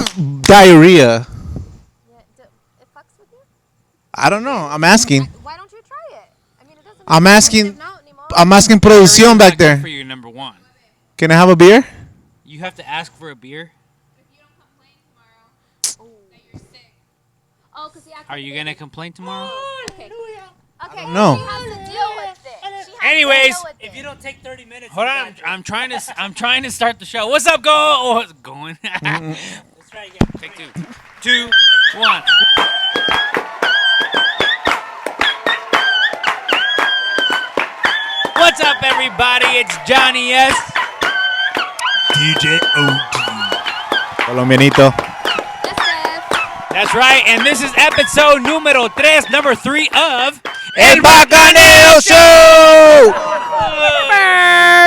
have diarrhea. Yeah, it fucks with you? I don't know. I'm asking. Why don't you try it? I mean, it doesn't. I'm asking. Not anymore. I'm asking Diarrhea is producción back not good there. for you, number one. Can I have a beer? You have to ask for a beer. Oh, because Are you gonna complain tomorrow? Okay. Okay. No. She has to deal with it. She has Anyways, to deal with If you don't take 30 minutes, hold on. I'm trying to start the show. What's up, what's going? let's try again. Take two. 2, 1. What's up, everybody? It's Johnny S. DJ OD. Colombianito. Yes, Steph. That's right, and this is episode numero 3, number 3 of El Bakaneo Show.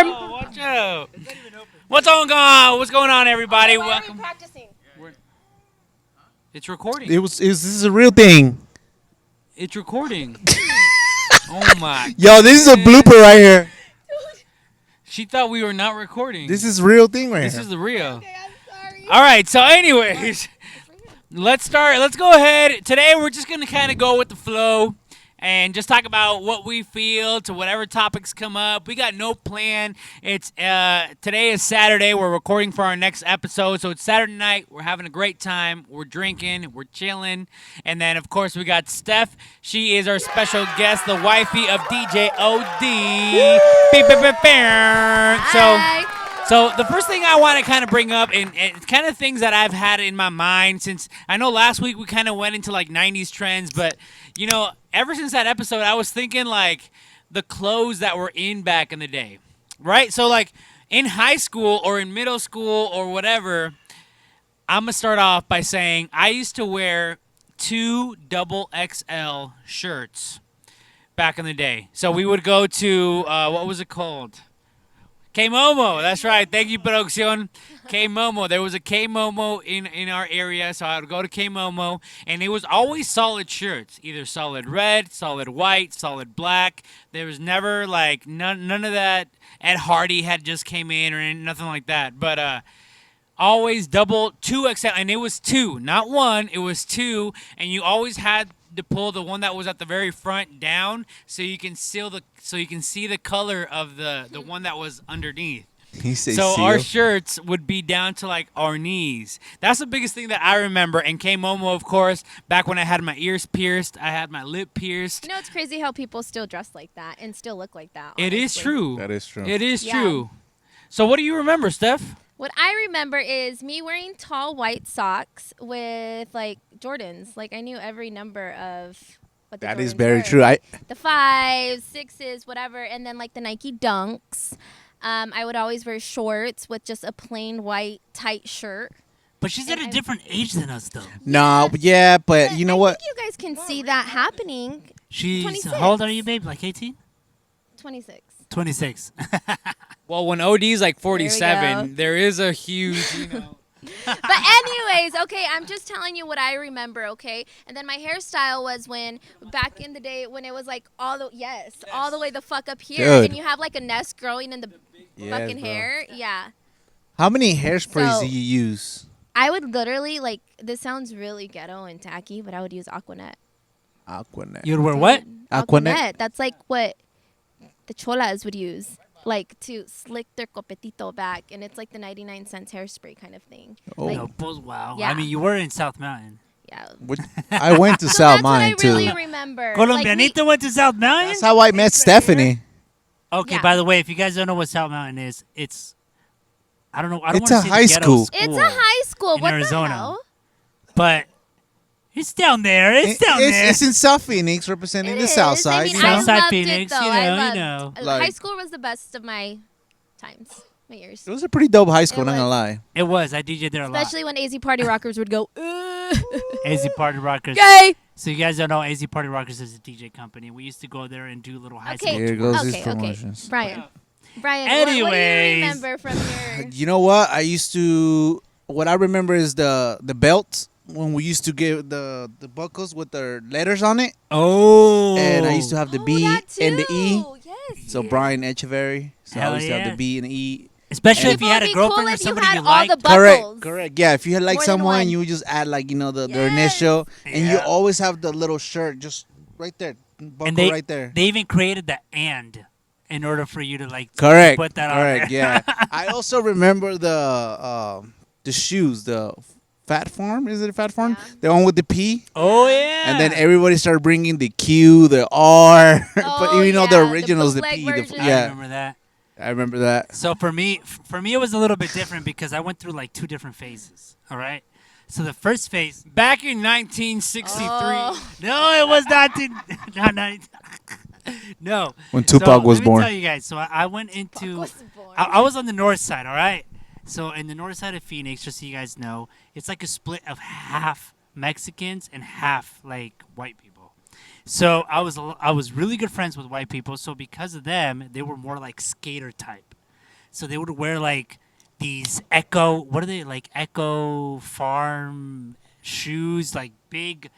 Oh, watch out. What's going on? What's going on, everybody? Why are we Welcome. practicing? It's recording. This is a real thing. It's recording. Oh my. Yo, this is a blooper right here. She thought we were not recording. This is a real thing right This here. is the real. Okay, I'm sorry. All right, so anyways, let's start. Let's go ahead. Today we're just going to kind of go with the flow and just talk about what we feel to whatever topics come up. We got no plan. It's today is Saturday. We're recording for our next episode. So it's Saturday night. We're having a great time. We're drinking. We're chilling. And then, of course, we got Steph. She is our special guest, the wifey of DJ OD. Beep, beep, beep, beep. So the first thing I want to kind of bring up, and it's kind of things that I've had in my mind since I know last week we kind of went into like 90s trends, but you know, ever since that episode, I was thinking like the clothes that were in back in the day, right? So like in high school or in middle school or whatever, I'm gonna start off by saying I used to wear 2 XXL shirts back in the day. So we would go to what was it called? K-Momo, that's right. Thank you, producción. K-Momo. There was a K-Momo in our area, so I would go to K-Momo, and it was always solid shirts, either solid red, solid white, solid black. There was never, like, none of that Ed Hardy had just came in or nothing like that. But always double 2XL, and it was 2, not 1. It was 2, and you always had to pull the one that was at the very front down so you can see the color of the one that was underneath. So our shirts would be down to like our knees. That's the biggest thing that I remember. And K-Momo, of course, back when I had my ears pierced, I had my lip pierced. You know, it's crazy how people still dress like that and still look like that. It is honestly. true. That is true. It is Yeah. true. So what do you remember, Steph? What I remember is me wearing tall white socks with like Jordans. Like I knew every number of what the That is Jordans very were. true. The 5s, 6s, whatever, and then like the Nike Dunks. I would always wear shorts with just a plain white tight shirt. But she's at a different age than us, though. No, yeah, but you know what? I think you guys can see that happening. She's 26. how old are you, babe? Like 18? 26. 26. Well, when OD's like go. 47, there is a huge, you know. But anyways, okay, I'm just telling you what I remember, okay? And then my hairstyle was when back in the day when it was like all the way the fuck up here, Dude. and you have like a nest growing in the fucking bro. hair. Yeah, How many hairsprays So- do you use? I would literally like. This sounds really ghetto and tacky, but I would use Aquanet. Aquanet. You'd wear what? Aquanet? That's like what the cholas would use. Like to slick their copetito back, and it's like the 99 cents hairspray kind of thing. Oh. Like, No, wow. Yeah. I mean, you were in South Mountain. yeah. I went to So South that's what I Mine too. really remember. Colombianito went to South Mountain? That's how I met Stephanie. Okay, Yeah. by the way, if you guys don't know what South Mountain is, it's... I don't know. I don't It's want a to say high the ghetto school. It's a high school. in What Arizona. the hell? But it's down there. It's down there. It's in South Phoenix, representing It the is. South Side. I mean, you know? I Southside loved Phoenix, it, though. you I know, loved, you know. Like- high school was the best of my times, my years. It was a pretty dope high school, It not gonna was. lie. It was. I DJ'd there a lot. Especially when AZ Party Rockers would go, AZ Party Rockers. gay. So you guys don't know, AZ Party Rockers is a DJ company. We used to go there and do little high Okay. school Here tours. goes his Okay, promotions. Brian, what do you Anyways. remember from your... You know what? What I remember is the belt when we used to get the buckles with their letters on it. Oh. And I used to have the Oh, B that and the E. too. Yes. So Brian Echeverry. So I Hell used to have yeah. the B and the E. Especially And- if you had a It would be girlfriend cool or if you somebody had you all liked. the buckles. Correct. Yeah, if you had like More than someone, one. you would just add like their Yes. initial, and you Yeah. always have the little shirt just right there, buckle And they right there. they even created the "and" in order for you to like Correct. put that Correct. on there. Yeah. I also remember the shoes, the Fat Farm. Is it a Fat Farm? Yeah. The one with the P. Oh yeah. And then everybody started bringing the Q, the R, but Oh, even though the yeah, the original is the bootleg P. version. I Yeah, remember that. I remember that. So for me, it was a little bit different because I went through like 2 different phases. All right. So the first phase, Back in 1963. Oh. no, it was not. Not no. When Tupac was let me born. tell you guys. So I went into. was born. I was on the north side. All right. So in the north side of Phoenix, just so you guys know, it's like a split of half Mexicans and half like white people. So I was really good friends with white people. So because of them, they were more like skater type. So they would wear like these what are they, like Echo Farm shoes, like big.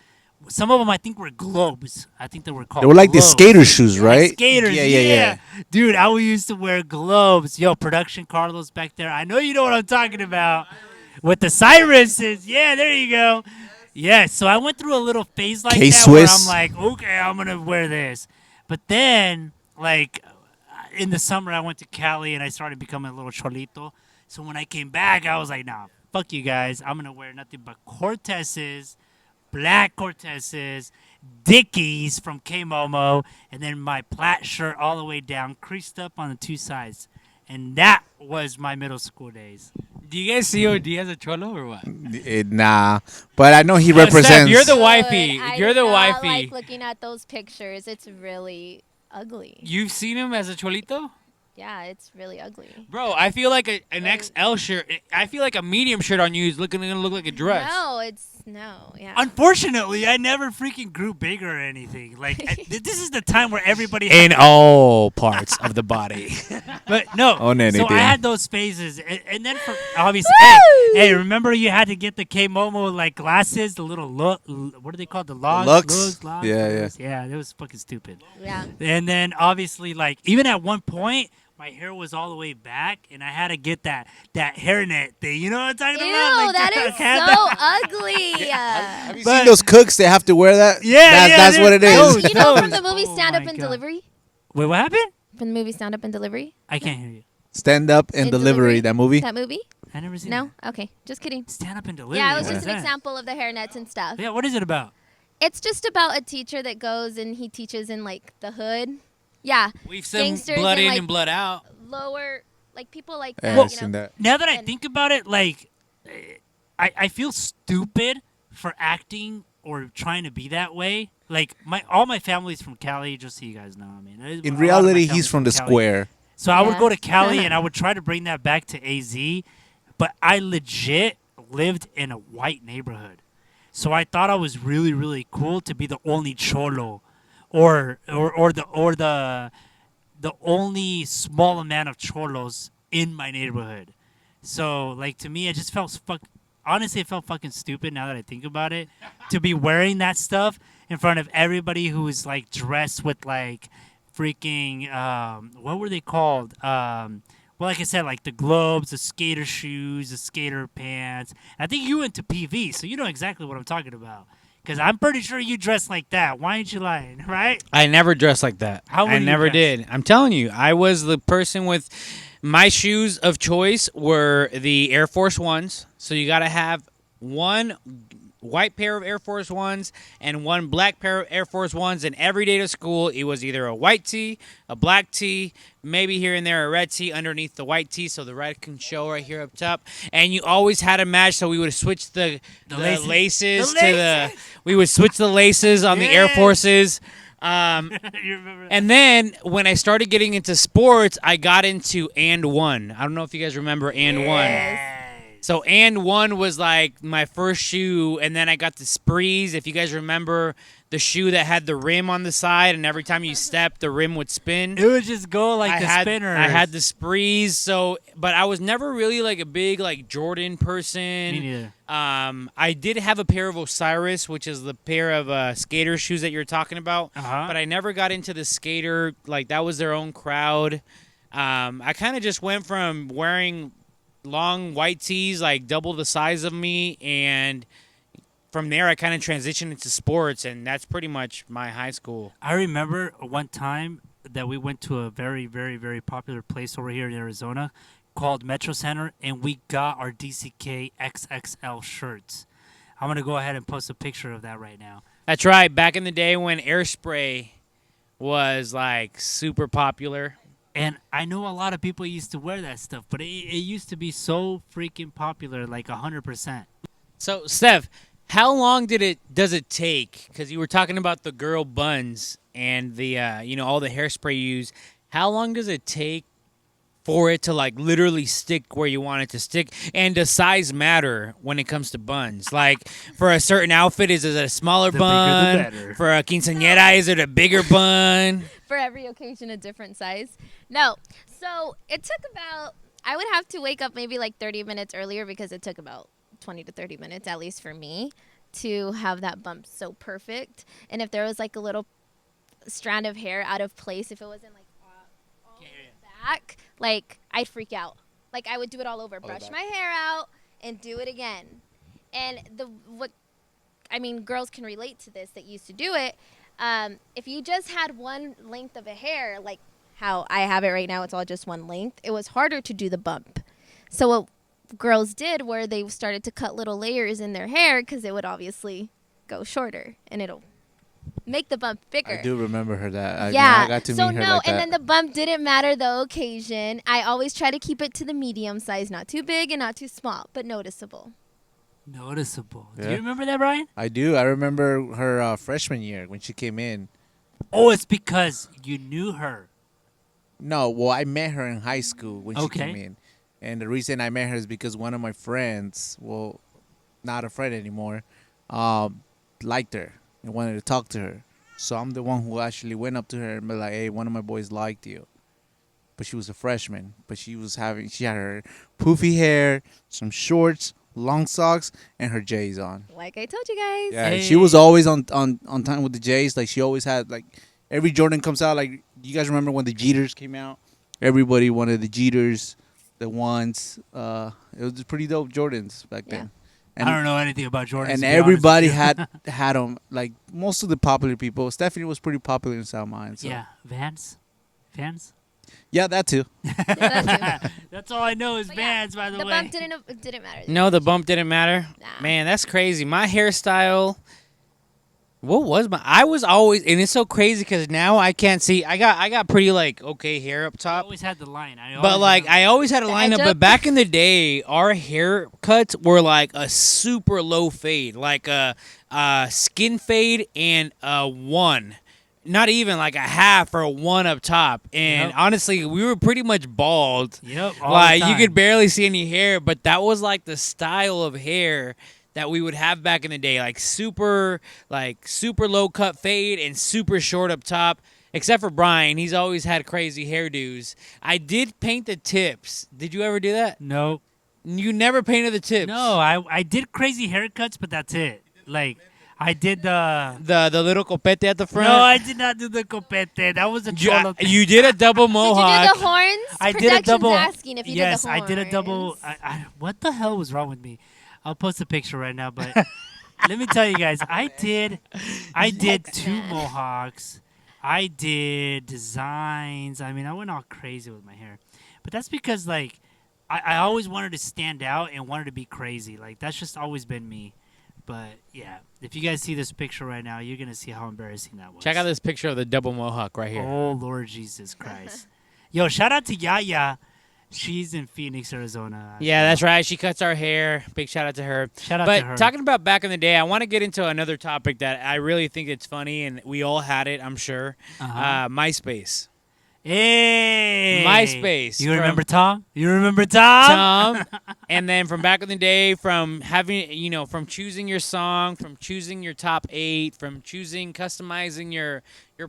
Some of them I think were globes. I think they were called. They were like the globes. skater shoes, Like right? skaters, Yeah. Dude, I used to wear globes. Yo, production Carlos back there. I know you know what I'm talking about. With the Cyruses. Yeah, there you go. Yeah, so I went through a little phase like that where K-Swiss. I'm like, okay, I'm going to wear this. But then, like, in the summer, I went to Cali and I started becoming a little cholito. So when I came back, I was like, nah, fuck you guys. I'm going to wear nothing but Cortezes, black Cortezes, Dickies from K-Momo, and then my plaid shirt all the way down, creased up on the 2 sides. And that was my middle school days. Do you guys see OD as a cholo or what? Nah, but I know he Steph, represents. you're the Good. wifey. I You're do the not wifey. like looking at those pictures. It's really ugly. You've seen him as a cholito? Yeah, it's really ugly. Bro, I feel like an XL shirt. I feel like a medium shirt on you is gonna look like a dress. Yeah. Unfortunately, I never freaking grew bigger or anything. Like, this is the time where everybody In all parts of the body. But no, On so anything. I had those phases, and then for obviously, Woo! hey, remember you had to get the K-Momo like glasses, the little what are they called? The logs, Lux? Lugs, Yeah. yeah. That was fucking stupid. Yeah. And then obviously, like even at one point, my hair was all the way back, and I had to get that hairnet thing. You know what I'm talking Ew, about? Like, that is so ugly. Have you But- seen those cooks? They have to wear that. Yeah, that's yeah, what it they're- is. Those- You know from those- the movie oh Stand Up my and God. Delivery? Wait, what happened? From the movie Stand Up and Delivery? I can't hear you. Stand up and In delivery. That movie. That movie? I never seen No? Okay. Just kidding. that. Stand up and deliver. Yeah, it was What just is an that? example of the hairnets and stuff. Yeah, what is it about? It's just about a teacher that goes and he teaches in like the hood. Yeah. We've some Gangsters blood and, in like, and blood out. Lower, like people like Yeah, that, I've you seen know? that. Now that I And- think about it, like, I feel stupid for acting or trying to be that way. Like, all my family's from Cali, just so you guys know. I mean, a lot In of my reality, family's he's from the Cali. square. So I would Yeah. go to Cali and I would try to bring that back to AZ, but I legit lived in a white neighborhood. So I thought I was really, really cool to be the only cholo, or the only small amount of cholos in my neighborhood. So like to me, it just felt honestly, it felt fucking stupid now that I think about it, to be wearing that stuff in front of everybody who was like dressed with like freaking what were they called? Well, like I said, like the globes, the skater shoes, the skater pants. I think you went to PV, so you know exactly what I'm talking about. Because I'm pretty sure you dressed like that. Why ain't you lying, right? I never dressed like that. How were I you never dressed? did. I'm telling you, I was the person with my shoes of choice were the Air Force Ones. So you got to have one white pair of Air Force Ones and one black pair of Air Force Ones. And every day to school, it was either a white tee, a black tee, maybe here and there a red tee underneath the white tee, so the red can show right here up top. And you always had a match, so we would switch the laces The to the. We would switch the laces on the Air Yes. Forces. You remember that? And then when I started getting into sports, I got into And One. I don't know if you guys remember And One. So And One was like my first shoe, and then I got the Sprees. If you guys remember the shoe that had the rim on the side, and every time you stepped, the rim would spin. It would just go like the had, spinners. I had the Sprees. So, but I was never really like a big like Jordan person. Me neither. I did have a pair of Osiris, which is the pair of skater shoes that you're talking about. Uh-huh. But I never got into the skater. Like that was their own crowd. I kind of just went from wearing long white tees, like double the size of me, and from there I kind of transitioned into sports, and that's pretty much my high school. I remember one time that we went to a very, very, very popular place over here in Arizona called Metro Center, and we got our DCK XXL shirts. I'm going to go ahead and post a picture of that right now. That's right. Back in the day when air spray was like super popular. And I know a lot of people used to wear that stuff, but it used to be so freaking popular, like 100%. So, Steph, how long does it take? Because you were talking about the girl buns and the all the hairspray you use. How long does it take for it to like literally stick where you want it to stick? And does size matter when it comes to buns? Like for a certain outfit, is it a smaller The bigger the bun? better. For a quinceañera, is it a bigger bun? For every occasion, a different size. No. So it took about, I would have to wake up maybe like 30 minutes earlier because it took about 20 to 30 minutes, at least for me, to have that bump so perfect. And if there was like a little strand of hair out of place, if it wasn't like all the way back, like I'd freak out. Like I would do it all over, brush my hair out and do it again. And girls can relate to this that used to do it. If you just had one length of a hair, like how I have it right now, it's all just one length, it was harder to do the bump. So what girls did were they started to cut little layers in their hair because it would obviously go shorter and it'll make the bump bigger. I do remember her that. Yeah. I got to So meet her no, like and that. then the bump didn't matter the occasion. I always try to keep it to the medium size, not too big and not too small, but noticeable. Noticeable. Do Yeah. you remember that, Brian? I do. I remember her freshman year when she came in. Oh, it's because you knew her. No, well, I met her in high school when she Okay. came in. And the reason I met her is because one of my friends, well, not a friend anymore, liked her and wanted to talk to her. So I'm the one who actually went up to her and be like, hey, one of my boys liked you. But she was a freshman. But she had her poofy hair, some shorts, long socks, and her J's on. Like I told you guys. Yeah, Hey. she was always on time with the J's. Like she always had like every Jordan comes out. Like you guys remember when the Jeters came out? Everybody wanted the Jeters, the ones. It was pretty dope Jordans back then. And, I don't know anything about Jordan. and everybody had them. Like most of the popular people. Stephanie was pretty popular in South Mine. So. Yeah, Vans. Yeah, that too. Yeah, that too. That's all I know is But yeah, Vans, by the The way. bump didn't matter. No, the bump didn't matter. Nah. Man, that's crazy. My hairstyle. What was my? I was always, and it's so crazy because now I can't see. I got pretty like okay hair up I top, always had the line. but like I always had a The lineup. edge But up. back in the day, our haircuts were like a super low fade, like a skin fade and a one. Not even like a half or a one up top. And Yep. honestly, we were pretty much bald. Yep. All Like the you time. could barely see any hair, but that was like the style of hair that we would have back in the day, like super low cut fade and super short up top. Except for Brian, he's always had crazy hairdos. I did paint the tips. Did you ever do that? No. You never painted the tips. No, I did crazy haircuts, but that's it. Like, I did the... The little copete at the front. No, I did not do the copete. That was a cholo thing. You did a double Did mohawk. you do the horns? I did a Production's double. asking if you Yes, did the horns. I did a double. What the hell was wrong with me? I'll post a picture right now, but let me tell you guys, I did two mohawks. I did designs. I mean, I went all crazy with my hair, but that's because like I always wanted to stand out and wanted to be crazy. Like that's just always been me. But yeah, if you guys see this picture right now, you're gonna see how embarrassing that was. Check out this picture of the double mohawk right here. Oh, Lord Jesus Christ. Yo, shout out to Yaya. She's in Phoenix, Arizona. Yeah, that's right. She cuts our hair. Big shout out to her. Shout out to her. But talking about back in the day, I want to get into another topic that I really think it's funny, and we all had it, I'm sure. Uh-huh. MySpace. Hey! MySpace. You from remember Tom? You remember Tom? Tom. And then from back in the day, from having, from choosing your song, from choosing your top 8, from customizing your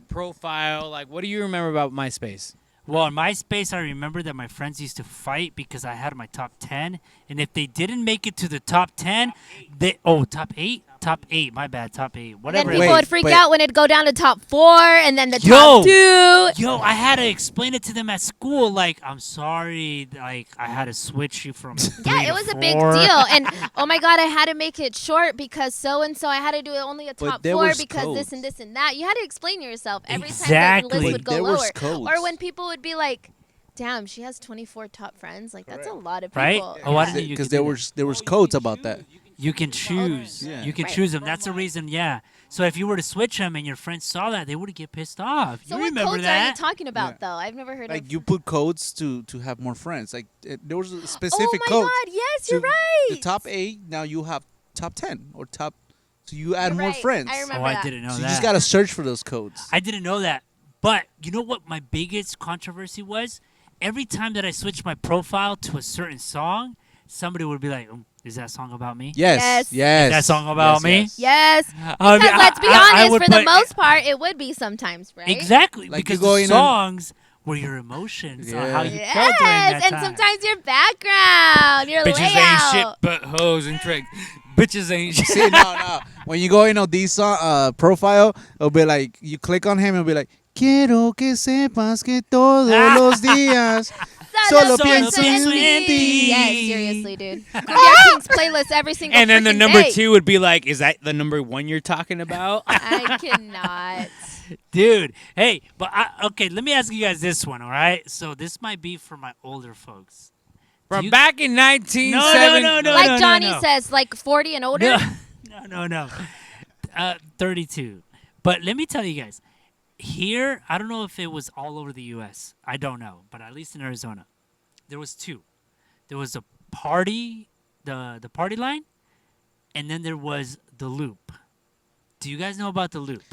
profile. Like, what do you remember about MySpace? Well, in MySpace, I remember that my friends used to fight because I had my top 10. And if they didn't make it to the top 10, top 8? top 8. My bad, top 8. Then Whatever. people Wait, would freak but- out when it'd go down to top 4 and then the Yo! top 2. Yo, I had to explain it to them at school. Like, I'm sorry. Like, I had to switch you from. Yeah, 3 it to was a big 4. deal. And oh my God, I had to make it short because so and so. I had to do it only a But top there 4 was because codes. this and this and that. You had to explain yourself every time the Exactly. list would go There was lower. codes. Or when people would be like, damn, she has 24 top friends. Like, that's a lot of people. Right? Oh, I didn't know you Because could do there that. was codes about that. You can choose. Yeah. You can Right. choose them. That's the reason, yeah. So if you were to switch them and your friends saw that, they would get pissed off. So you what remember codes that? are you talking about, Yeah. though? I've never heard Like of. you put codes to have more friends. Like there was a Oh specific my code. God, yes, you're to right. The top 8. Now you have top 10 or top. So you add You're more right. friends. I Oh, remember I that. didn't know So that. you just gotta search for those codes. I didn't know that. But you know what my biggest controversy was? Every time that I switched my profile to a certain song, somebody would be like, is that song about me? Yes. Yes. Yes. That song about me? Yes. Yes. I mean, Because let's be I honest, would for the put- most part, it would be sometimes, right? Exactly. Like because you go the in on- songs were your emotions on how you Yes, felt during that and time. sometimes your background, your Bitches layout. ain't shit but hoes and tricks. Bitches ain't shit. See, no. When you go in on these profile, it'll be like you click on him, it'll be like, quiero que sepas que todos los días solo pienso en ti. Yes, seriously, dude. Cumbia Kings playlist every single And then the freaking number day. 2 would be like, is that the number 1 you're talking about? I cannot. Dude, hey, but okay, let me ask you guys this one, all right? So this might be for my older folks. From you- back in 1970. No, Like Johnny no. says, like 40 and older. No. 32. But let me tell you guys, here, I don't know if it was all over the U.S. I don't know, but at least in Arizona, there was 2. There was a party, the party line, and then there was the loop. Do you guys know about the loop?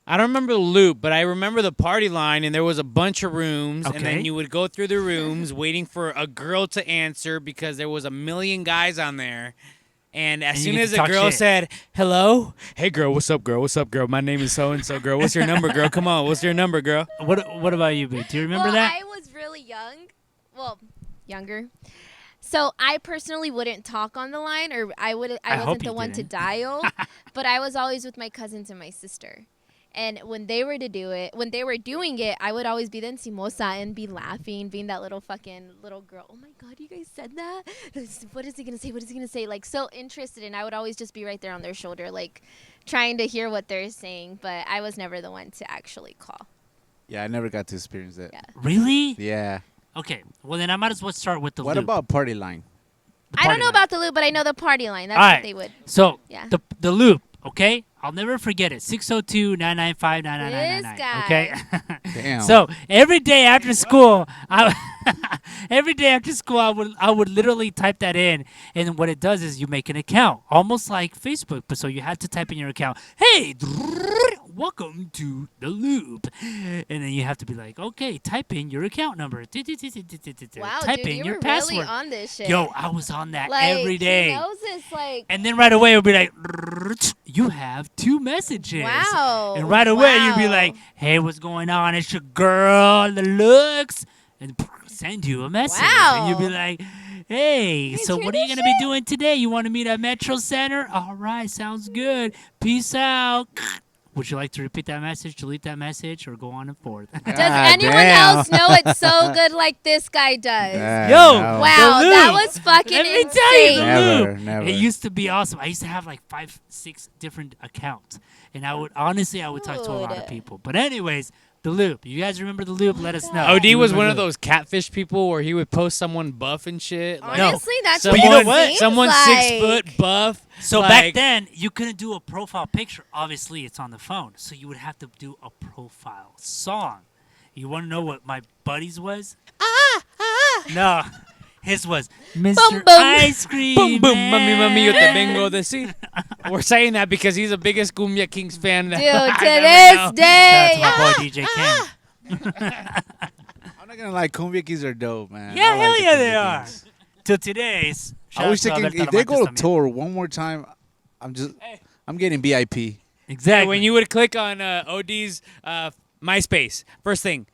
I don't remember the loop, but I remember the party line, and there was a bunch of rooms, and Okay. then you would go through the rooms waiting for a girl to answer because there was a million guys on there. And as And you soon get as to a talk girl shit. said, hello, hey, girl, what's up, girl? What's up, girl? My name is so-and-so, girl. What's your number, girl? Come on, what's your number, girl? What about you, babe? Do you remember well, that? I was really young. Well, younger. So I personally wouldn't talk on the line, or I hope wasn't the you one to didn't. dial, but I was always with my cousins and my sister. And when they were doing it, I would always be the encimosa and be laughing, being that little fucking little girl. Oh my God, you guys said that? What is he gonna say? What is he gonna say? Like, so interested, and I would always just be right there on their shoulder, like trying to hear what they're saying. But I was never the one to actually call. Yeah, I never got to experience that. Yeah. Really? Yeah. Okay. Well, then I might as well start with the What loop. about party line? I don't party know line. about the loop, but I know the party line. That's All what right. they would. So Yeah. the loop, okay? I'll never forget it. 602-995-9999. This guy. Okay. Damn. So every day after school, I would literally type that in, and what it does is you make an account, almost like Facebook. But so you had to type in your account. Hey, welcome to the loop, and then you have to be like, okay, type in your account number. Wow, type dude, in you your were password. really on this shit. Yo, I was on that like, every day. He knows this, like, And then right away it would be like, you have 2 messages. wow. And right away you'd be Wow. like, hey, what's going on? It's your girl, the looks. And send you a message. And you'd be Wow. like, hey, You so hear what are you this going to be doing today? You want to meet at Metro Center? All right, sounds good. Peace out. Would you like to repeat that message, delete that message, or go on and forth? Does God anyone damn. else know it's so good like this guy does? Yo, no. Wow, The that loop. was fucking Let me insane. tell you, the Never, loop. never. It used to be awesome. I used to have like 5, 6 different accounts, and I would talk to a lot of Dude. people. But anyways, the loop. You guys remember the loop? Let us know. OD Do you was one remember of those catfish people where he would post someone buff and shit. Like, No. Honestly, that's someone, what you know it what? seems Someone like. 6 foot buff. So like, back then, you couldn't do a profile picture. Obviously, it's on the phone. So you would have to do a profile song. You want to know what my buddy's was? No. His was Mr. boom. Ice Cream. Boom, boom, mami, mami, yo te Man. vengo de decir. We're saying that because he's the biggest Cumbia Kings fan. Dude, I've to ever this known. day. Shout out to my boy DJ Ken. I'm not gonna lie, Cumbia Kings are dope, man. Yeah, I like hell the yeah, Cumbia they are. Kings. Till today's. I wish they shout out can. to If they go to Alberto también. tour one more time, I'm getting VIP. Exactly. When you would click on OD's MySpace, first thing.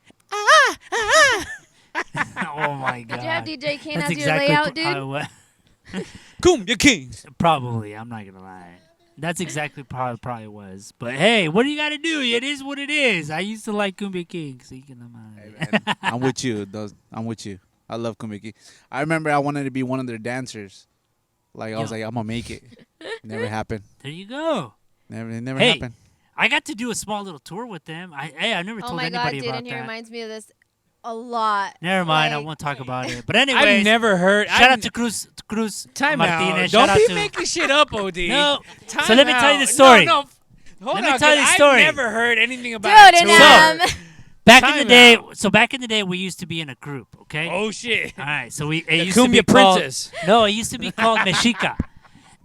Oh my god. Did you have DJ Kane That's as your exactly layout, dude? Cumbia Kings. Probably. I'm not gonna lie. That's exactly probably was. But hey, what do you got to do? It is what it is. I used to like Cumbia King. So you can, Hey, man, I'm with you. I'm with you. I love Kumiki. I remember I wanted to be one of their dancers. Like I was like, I'm gonna make it. Never happened. There you go. It never Hey, happened. I got to do a small little tour with them. I never Oh told my God, anybody dude, about and he that. reminds me of this a lot. Never mind. I Like- won't talk about it. But anyways, I've never heard. shout out to Cruz Time Martinez. out. Shout Don't out be to, making shit up, OD. No. Time So let me tell you the out. story. No, hold Let me on, tell you 'cause the story. I've never heard anything about Dude, it. and Back in the Time day, out. back in the day, we used to be in a group. Okay. Oh shit. All right. So it The used to be Cumbia called. Princess. No, it used to be called Mexica.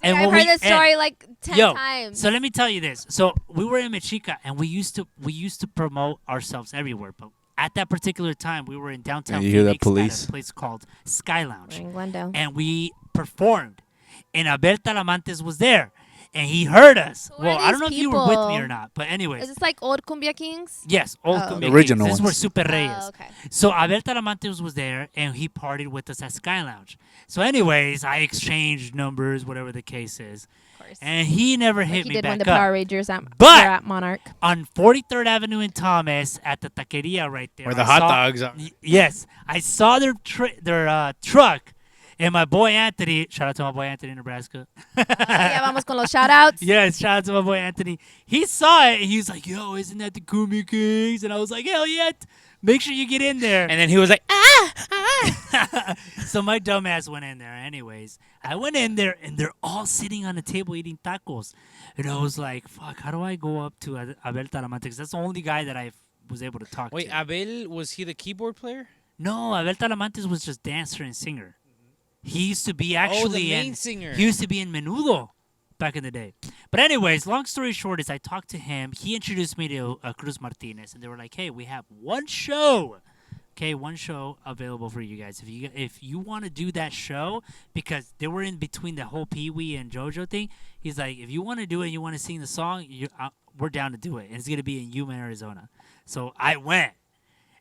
I've when heard we- this story like 10 Yo, times. so let me tell you this. So we were in Mexica, and we used to promote ourselves everywhere. But at that particular time, we were in downtown Yeah, you hear that Phoenix police? at a place called Sky We're Lounge, in Glendale. and we performed. And Abel Talamantes was there, and he heard us. Who are Well, I don't know these if you were with me people? or not, but anyways, Is this like old Cumbia Kings? yes, old Oh. Cumbia The original Kings. This is where ones. Super Reyes. Oh, okay. So Abel Talamantes was there, and he partied with us at Sky Lounge. So anyways, I exchanged numbers, whatever the case is, Of course. and he never hit Like he me did when back the up. Power Rangers But- were at Monarch. On 43rd Avenue in Thomas at the taqueria right there. Where the I hot saw- dogs are. Yes, I saw their truck, and my boy Anthony. Shout out to my boy Anthony in Nebraska. Ya vamos con los shout outs. Yes, shout out to my boy Anthony. He saw it, and he was like, "Yo, isn't that the Cumbia Kings?" And I was like, "Hell yeah! Make sure you get in there." And then he was like, So my dumbass went in there. Anyways, I went in there, and they're all sitting on the table eating tacos. And I was like, fuck, how do I go up to Abel Talamantes? That's the only guy that I was able to talk wait, to. Abel, was he the keyboard player? No, Abel Talamantes was just dancer and singer. He used to be actually the main in, singer. He used to be in Menudo back in the day. But anyways, long story short is I talked to him. He introduced me to Cruz Martinez, and they were like, "Hey, we have one show." Okay, one show available for you guys. If you want to do that show, because they were in between the whole Pee Wee and JoJo thing, he's like, if you want to do it, you want to sing the song, we're down to do it. And it's gonna be in Yuma, Arizona. So I went,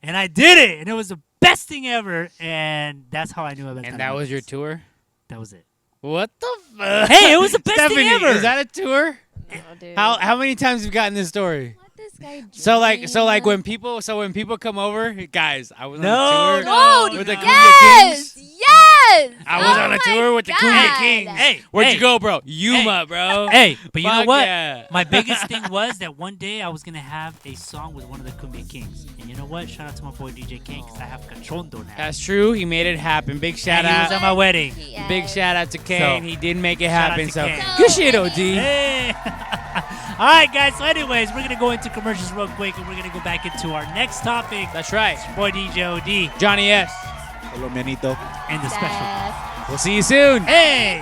and I did it, and it was the best thing ever. And that's how I knew about. And that was your tour? That was it. What the fuck? Hey, it was the best Stephanie, thing ever. Is that a tour? No, dude. How many times have you gotten this story? Let this guy So like dream. when people come over, guys, I was on No, a tour No, with the yes, Cumbia Kings. yes. I was Oh on a my tour with the God. Cumbia Kings. Hey, Where'd hey. you go, bro? Yuma, bro. Hey, but you know Fuck what? yeah. My biggest thing was that one day I was gonna have a song with one of the Cumbia Kings, and you know what? Shout out to my boy DJ King because I have Cachondo now. That's true. He made it happen. Big shout And he was out. at my wedding. Yes. Big shout out to Kane. So, He did make it shout out happen. to So Kane. good shit, OD. Hey. All right, guys. So, anyways, we're gonna go into commercials real quick, and we're gonna go back into our next topic. That's right. Boy DJ OD Johnny S. Colombianito. and the special. Yes. We'll see you soon. Hey.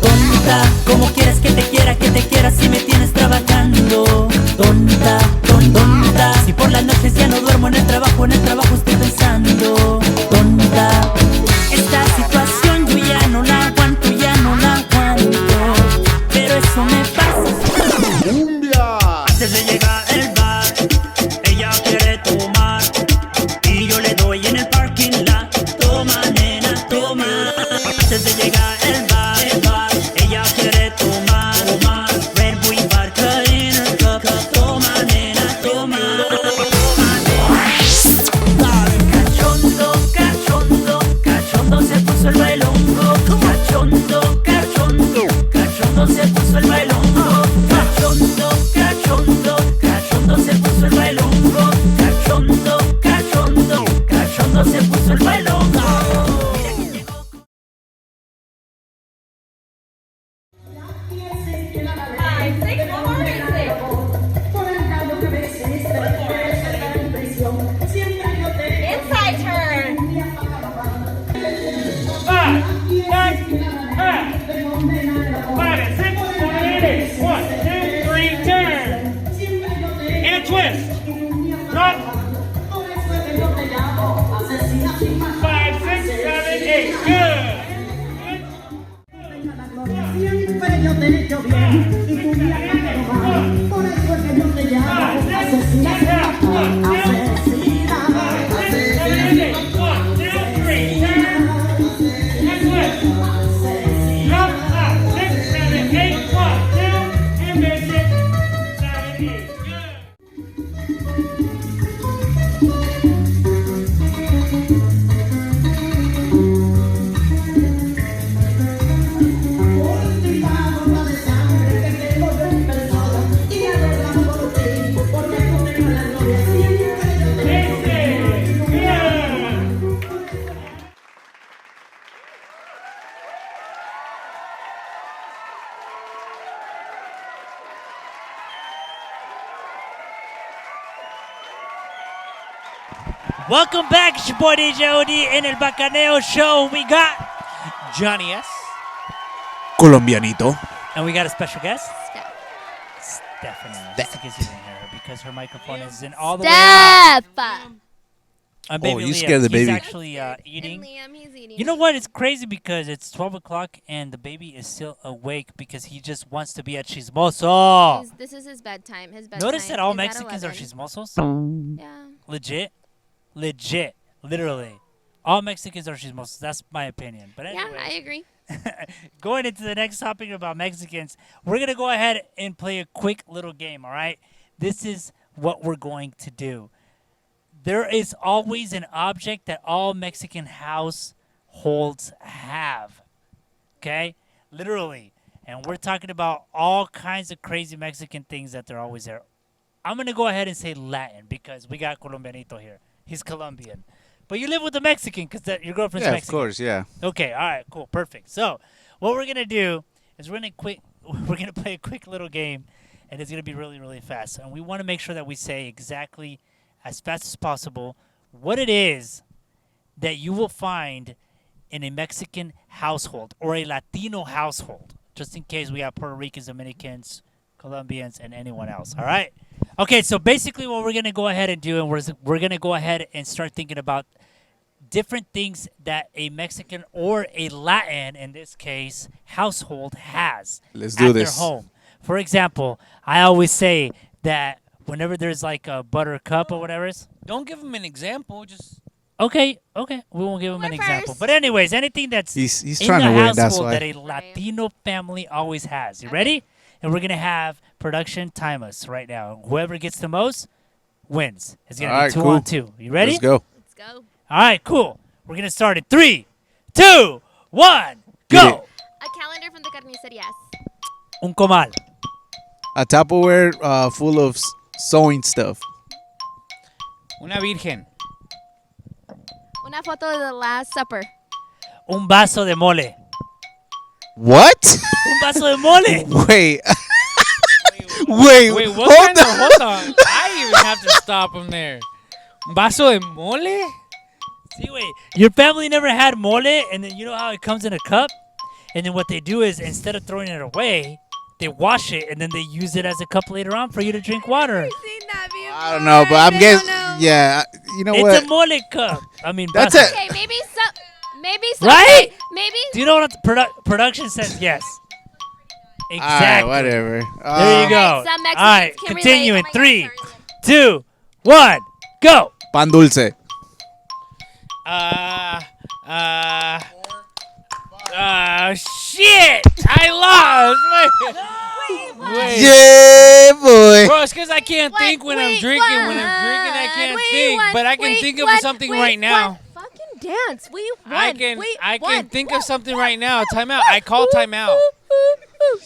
Tonta, ¿cómo quieres que te quiera si me tienes trabajando? Tonta, tonta, si por las noches ya no duermo en el trabajo estoy pensando. Tonta, esta situación yo ya no la aguanto, pero eso me pasa. Antes de llegar al bar, ella quiere tomar y yo le doy en el parking lot. Toma, nena, toma. Antes de llegar al bar, ella quiere tomar Red Bull y vodka in her cup. Toma, nena, toma. Cachondo, cachondo, cachondo se puso el bailongo. Cachondo, cachondo, cachondo se puso el bailongo. Cachondo, cachondo, cachondo se puso el bailongo. Cachondo, cachondo, cachondo se puso el bailongo. Inside turn. 5, 6, 7, 8. 1, 2, 3, turn. In a twist. Drop. 5, 6, 7, 8. Good. Siempre yo te he hecho bien y tu vida no va. Por eso es que yo te Welcome back. It's your boy DJ OD in El Bakaneo Show. We got Johnny S. Colombianito. and we got a special guest, Steph. Stephanie. Just in case you didn't hear her, because her microphone is in all the way up. Steph. Baby you Liam, scared the he's baby. actually And eating. Liam, he's eating. You know what? It's crazy because it's 12 o'clock and the baby is still awake because he just wants to be at chismoso. This is his bedtime. His bedtime. Notice that all is at Mexicans are 11. chismosos? Yeah. Legit. Literally. All Mexicans are chismosos. That's my opinion. But Yeah, anyway, I agree. going into the next topic about Mexicans, we're going to go ahead and play a quick little game, all right? This is what we're going to do. There is always an object that all Mexican households have. Okay? Literally. And we're talking about all kinds of crazy Mexican things that they're always there. I'm going to go ahead and say Latin because we got Colombianito here. He's Colombian. But you live with a Mexican because your girlfriend's Yeah, of Mexican. course, yeah. Okay, all right, cool, perfect. So, what we're gonna do is we're gonna play a quick little game, and it's gonna be really, really fast. And we want to make sure that we say exactly, as fast as possible, what it is that you will find in a Mexican household or a Latino household, just in case we have Puerto Ricans, Dominicans, Colombians, and anyone else. All right. Okay, so basically, what we're gonna go ahead and do, and we're gonna go ahead and start thinking about different things that a Mexican or a Latin, in this case, household has Let's at do their this. home. For example, I always say that whenever there's like a butter cup or whatever it is, Don't give him an example. Just okay, we won't give them an Wait example. first. But anyways, anything that's He's in trying the to win, that's household why. that a Latino family always has. You ready? And we're gonna have production time us right now. Whoever gets the most wins. It's gonna All be right, 2 cool. on 2. You ready? Let's go. Let's go. All right, cool. We're gonna start in 3, 2, 1, Get go. it. A calendar from the carnicerias. Un comal. A Tupperware full of sewing stuff. una virgen. Una foto de the Last Supper. Un vaso de mole. What? Un vaso de mole. Wait. Wait, Wait, what hold kind of? on. Hold on. I even have to stop him there. Un vaso de mole? See, wait. Your family never had mole, and then you know how it comes in a cup? And then what they do is instead of throwing it away, they wash it, and then they use it as a cup later on for you to drink water. Seen that before. I don't know, but I'm guessing. Yeah, you know It's what? a mole cup. I mean, That's vaso. it. Okay, maybe Right? Maybe. Do you know what production says? Yes. All Exactly. right, whatever. There you go. Alright, some Mexicans All right, can continue in relate. Oh my 3, God, sorry. 2, 1, go. Pan dulce. Shit! I lost. Wait. Yeah, boy. Bro, it's because I can't think when I'm Wait, drinking. When I'm drinking, I can't think. But I can think of something right now. Fucking dance. We won. I can We I won. can think of something right now. Timeout. I call timeout.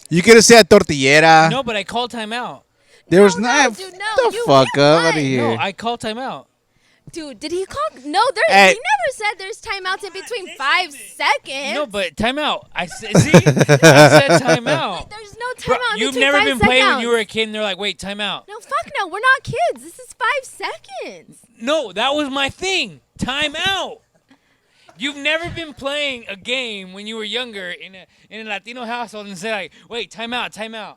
You could have said tortillera. No, but I called timeout. There was No, not. dude, no, the you fuck up out of won. here. No, I called timeout. Dude, did he call? No, there. Hey. He never said there's timeouts in between 5 seconds. No, but timeout. I said, see, I said timeout. There's no Bro, timeout in you've between never 5 been seconds. playing when you were a kid, and they're like, "Wait, timeout." No, fuck no. We're not kids. This is 5 seconds. No, that was my thing. Timeout. You've never been playing a game when you were younger in a Latino household and say like, "Wait, timeout, timeout."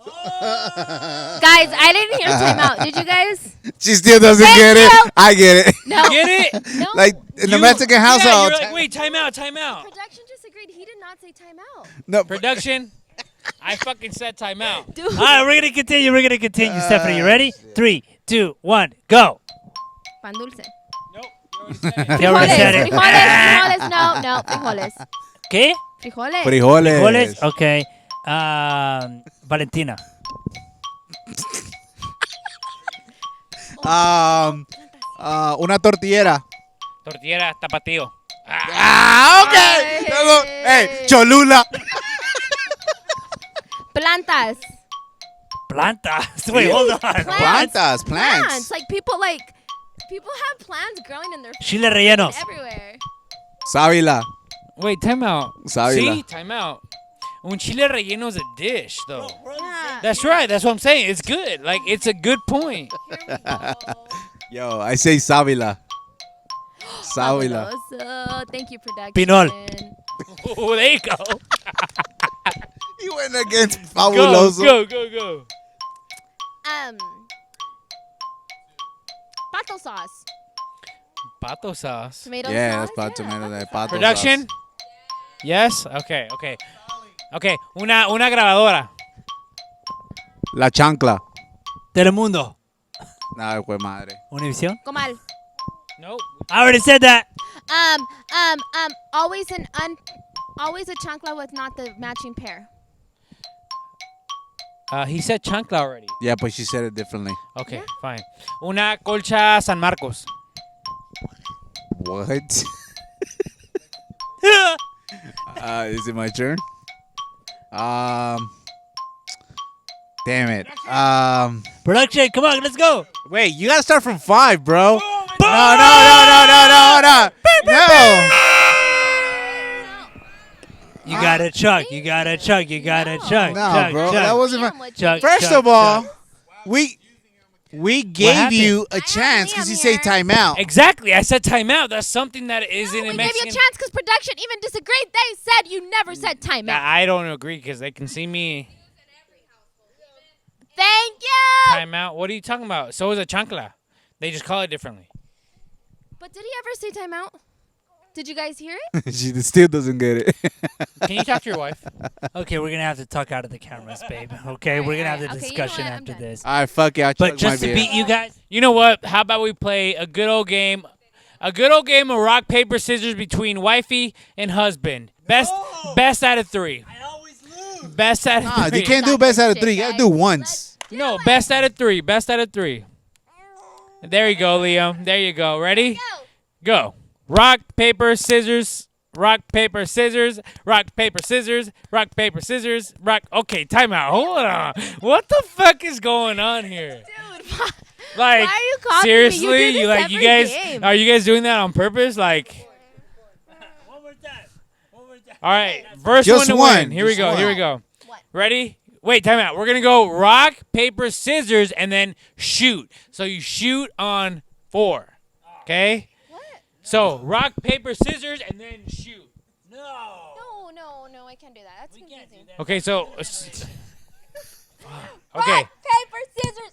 Guys, I didn't hear timeout. Did you guys? She still doesn't Thank get you. it. I get it. No. Get it? No. Like in the You- Mexican Yeah, household. you're like, "Wait, timeout, timeout." Production just agreed. He did not say timeout. No, Production. I fucking said timeout. Dude. All right, we're gonna continue. Stephanie, you ready? 3, 2, 1, go. Pan dulce. Nope. You already said it. They already said it. Frijoles. No. Frijoles. ¿Qué? Frijoles. frijoles. Frijoles. Okay. Valentina. Una tortillera. Tortillera tapatío. Okay. Ay. Luego, hey, Cholula. Plantas. Plantas. Wait, hold on. Plantas, plants. Like people have plants growing in their Chile rellenos. everywhere. Sábila. Wait, timeout. Sábila. See, timeout. Un chile relleno is a dish, though. Yeah. That's right. That's what I'm saying. It's good. Like, it's a good point. Here we go. Yo, I say sábila. Ávila. Fabuloso. Thank you, production. Pinol. Oh, there you go. You went against Go, Fabuloso. go. Pato sauce. Pato sauce. Tomato Yeah, sauce. that's pato tomato. That pato Production? sauce. Yes? Okay. Una grabadora. La chancla. Telemundo. Nah, fue madre. Univision. Comal. Nope. I already said that. Always a chancla with not the matching pair. He said chancla already. Yeah, but she said it differently. Okay, fine. Una colcha San Marcos. What? Is it my turn? Damn it. Production, come on, let's go. Wait, you gotta start from 5, bro. No. You gotta chug. You gotta chug. You gotta chug. No, chug, bro. chug. That wasn't Liam my. would Chug. take- First of all, we gave happened? you a have chance because Liam you say here. timeout. Exactly. I said timeout. That's something that isn't we in gave you a Mexican. chance because production even disagreed. They said you never said timeout. I don't agree because they can see me. Thank you. Timeout. What are you talking about? So is a chancla. They just call it differently. But did he ever say timeout? Did you guys hear it? She still doesn't get it. Can you talk to your wife? Okay, we're gonna have to talk out of the cameras, babe. Okay, we're gonna have the alright. Okay, you know discussion what? I'm after done. this. All right, fuck it. I'll But chug just my to beer. beat you guys, You know what? How about we play a good old game? A good old game of rock, paper, scissors between wifey and husband. Best out of 3. I always lose. Best out of Nah, 3. you can't do best out of 3. You gotta do once. No, best out of 3. Best out of 3. There you go, Liam. There you go. Ready? Go. Rock, paper, scissors. Rock, paper, scissors. Rock, paper, scissors. Rock, paper, scissors. Rock. Okay, timeout. Hold on. What the fuck is going on here? Dude, Like, why are you copying me? seriously? You do this you every guys game. are you guys doing that on purpose? Like, One more time. One more time. all right, first Just one to one. win. Here we Just go. one. Here we go. What? Ready? Wait, time out. We're gonna go rock, paper, scissors, and then shoot. So you shoot on 4. Okay? What? So rock, paper, scissors, and then shoot. No, I can't do that. That's confusing. Okay, so Rock, okay. paper, scissors,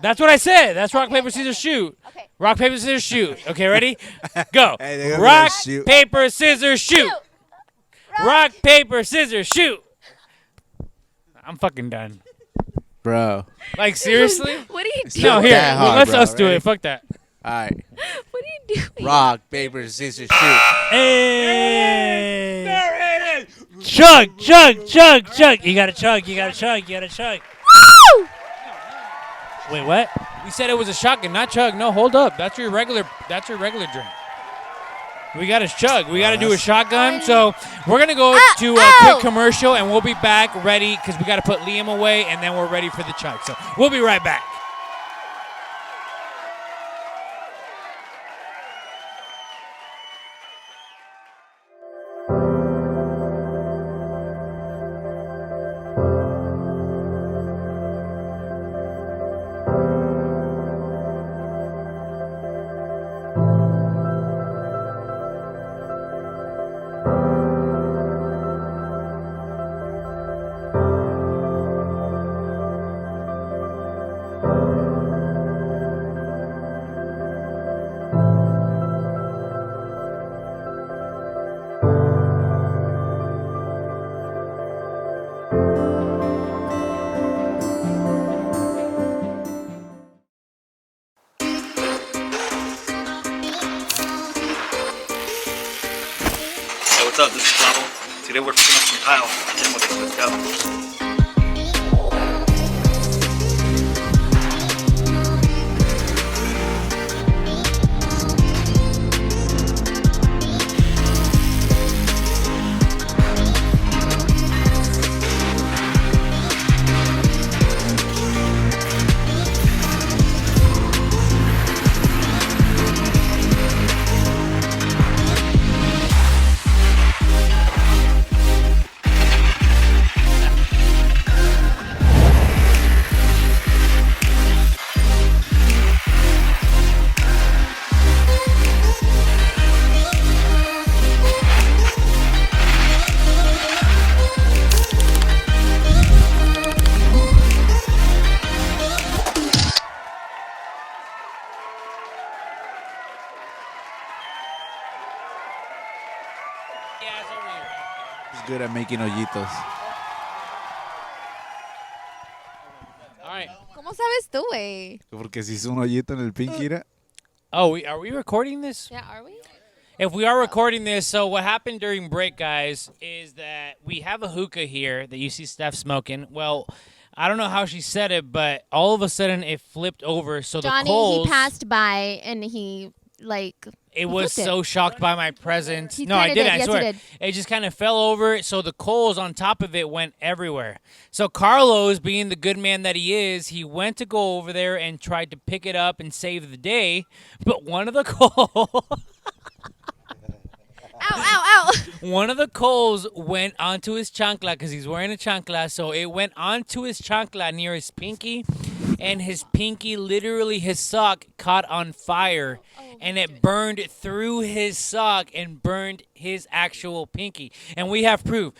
That's what I said. That's rock, paper, scissors, shoot. Okay. Rock, paper, scissors, shoot. Okay, ready? Go. Hey, they're gonna be Rock, like, shoot. paper, scissors, shoot. Rock, paper, scissors, shoot. I'm fucking done. Bro. Like, seriously? What are you It's doing? No, not here. that hard, Let's bro. us do Ready? it. Fuck that. All right. What are you doing? Rock, paper, scissors, shoot. Hey! Chug, chug, chug, chug. You gotta chug. You gotta chug. You gotta chug. Woo! Wait, what? We said it was a shotgun, not chug. No, hold up. That's your regular drink. We got to chug. We got to do a shotgun. So we're going to go to a quick commercial, and we'll be back ready because we got to put Liam away, and then we're ready for the chug. So we'll be right back. Hey, what's up? This is Bravo. Today we're picking up some tile. Let's go. good at making hoyitos. All right. ¿Cómo sabes tú, güey? Porque si hizo un hoyito en el pinky, era. Oh, are we recording this? Yeah, are we? If we are recording this, so what happened during break, guys, is that we have a hookah here that you see Steph smoking. Well, I don't know how she said it, but all of a sudden it flipped over. So the Johnny, coals. he passed by and he It was flipped it. so shocked by my presence. He No, I kinda didn't. did. I Yes, he swear. did. It just kind of fell over. So the coals on top of it went everywhere. So Carlos, being the good man that he is, he went to go over there and tried to pick it up and save the day. But one of the coals. Ow, ow, ow. One of the coals went onto his chancla because he's wearing a chancla. So it went onto his chancla near his pinky. And his pinky, literally his sock, caught on fire. And it burned through his sock and burned his actual pinky. And we have proof.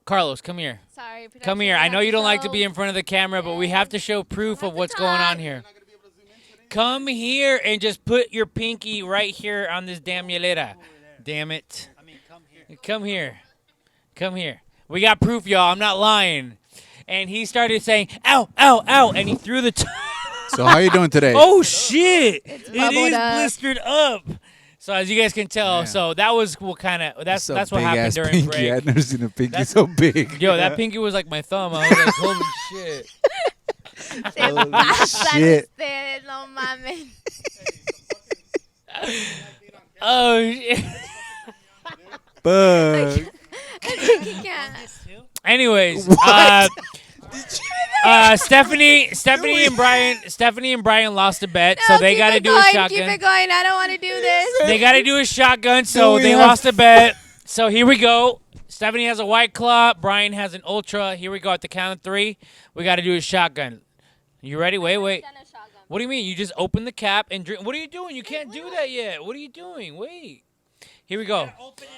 Carlos, come here. Sorry. Come here. I know you don't like to be in front of the camera, but we have to show proof of what's going on here. Come here and just put your pinky right here on this damn hielera. Damn it. Come here. Come here. We got proof, y'all. I'm not lying. And he started saying, ow, ow, ow. And he threw the... So how you doing today? Oh, shit. It bubbled is up. blistered up. So as you guys can tell, Yeah. so that was what kind of... That's a what big happened ass during pinky. break. I've never seen a pinky That's- so big. Yo, that pinky was like my thumb. I was like, holy shit. Holy Pasan shit. ustedes, no mames. Oh, shit. Bug. He can't. Anyways, What? Stephanie and Brian lost a bet, so No, they keep got to it do a going, shotgun. Keep it going. I don't want to do this. They got to do a shotgun, so we they have- lost a bet. So here we go. Stephanie has a White Claw. Brian has an Ultra. Here we go. At the count of 3, we got to do a shotgun. You ready? Wait. What do you mean? You just open the cap and drink. What are you doing? You can't do that yet. What are you doing? Wait. Here we go.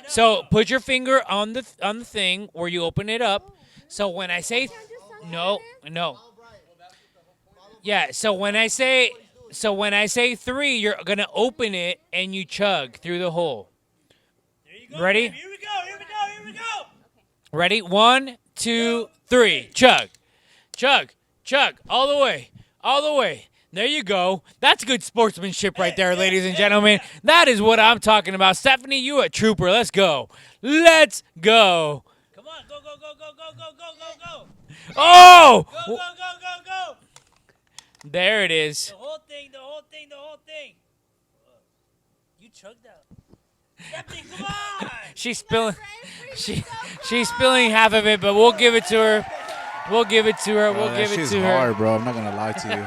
So put your finger on the thing where you open it up. So when I say no. Yeah, so when I say 3, you're going to open it and you chug through the hole. Ready? Here we go. Ready? 1, 2, 3. Chug. Chug. All the way. There you go. That's good sportsmanship right there, ladies and gentlemen. That is what I'm talking about. Stephanie, you a trooper. Let's go. Come on, go. Oh! Go. There it is. The whole thing. You chugged that. Stephanie, come on. She's spilling half of it, but we'll give it to her. We'll give it to her. Bro, We'll that give it shit's to her. hard, bro. I'm not gonna lie to you.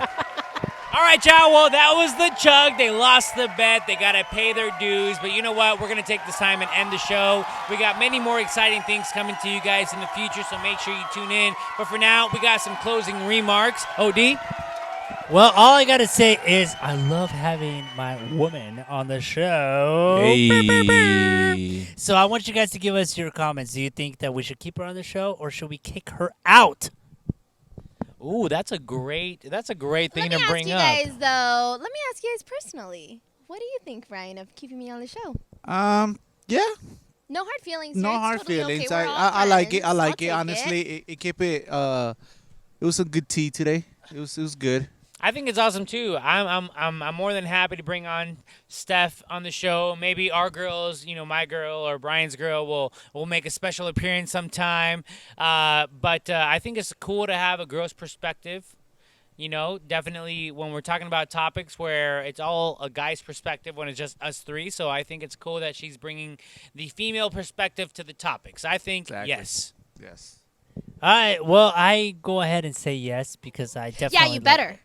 All right, y'all. Well, that was the chug. They lost the bet. They got to pay their dues. But you know what? We're going to take this time and end the show. We got many more exciting things coming to you guys in the future, so make sure you tune in. But for now, we got some closing remarks. OD? Well, all I gotta say is I love having my woman on the show. Hey. So I want you guys to give us your comments. Do you think that we should keep her on the show or should we kick her out? Ooh, that's a great thing Let me to ask bring you up. guys, though. Let me ask you guys personally. What do you think, Brian, of keeping me on the show? Yeah. No hard feelings. No here. It's hard totally feelings. Okay. We're all I like it. I friends. like I'll it. take Honestly, it kept it. It was some good tea today. It was good. I think it's awesome too. I'm more than happy to bring on Steph on the show. Maybe our girls, my girl or Brian's girl, will make a special appearance sometime. But I think it's cool to have a girl's perspective. Definitely when we're talking about topics where it's all a guy's perspective when it's just us 3. So I think it's cool that she's bringing the female perspective to the topics. I think Exactly. yes. Yes. All right. Well, I go ahead and say yes because I definitely. Yeah, you like- better.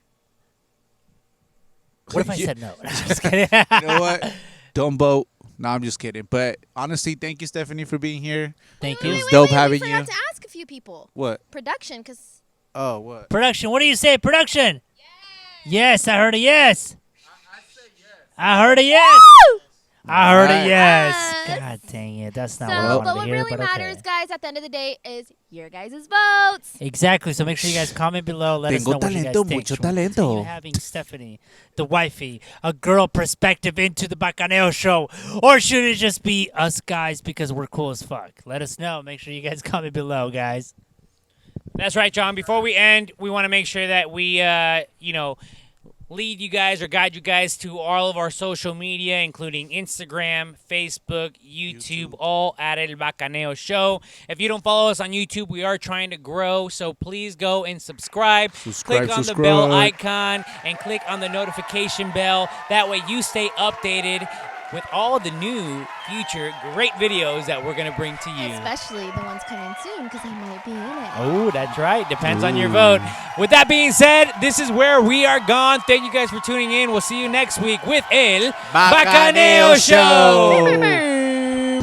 What if I said no? Just kidding. You know what? Don't vote. No, I'm just kidding. But honestly, thank you, Stephanie, for being here. Thank It you. was dope having we you. forgot to ask a few people. What? Production, because Oh, what? Production. What do you say? Production. Yes, I heard a yes. I heard a yes. I heard Alright. it. Yes. Yes. God dang it. That's not So, what I wanted but to what hear. really But matters, okay. guys, at the end of the day, is your guys' votes. Exactly. So make sure you guys comment below. Let us Tengo know what you guys talento, think. mucho Should we continue talento. having Stephanie, the wifey, a girl perspective into the Bakaneo Show, or should it just be us guys because we're cool as fuck? Let us know. Make sure you guys comment below, guys. That's right, John. Before we end, we want to make sure that we, lead you guys or guide you guys to all of our social media, including Instagram, Facebook, YouTube, all at El Bacaneo Show. If you don't follow us on YouTube, we are trying to grow, so please go and subscribe. Click on the bell icon and click on the notification bell. That way you stay updated with all the new, future, great videos that we're going to bring to you. Especially the ones coming soon, because I might be in it. Oh, that's right. Depends on your vote. With that being said, this is where we are gone. Thank you guys for tuning in. We'll see you next week with El Bacaneo Show.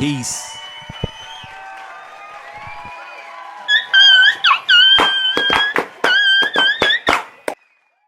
Peace.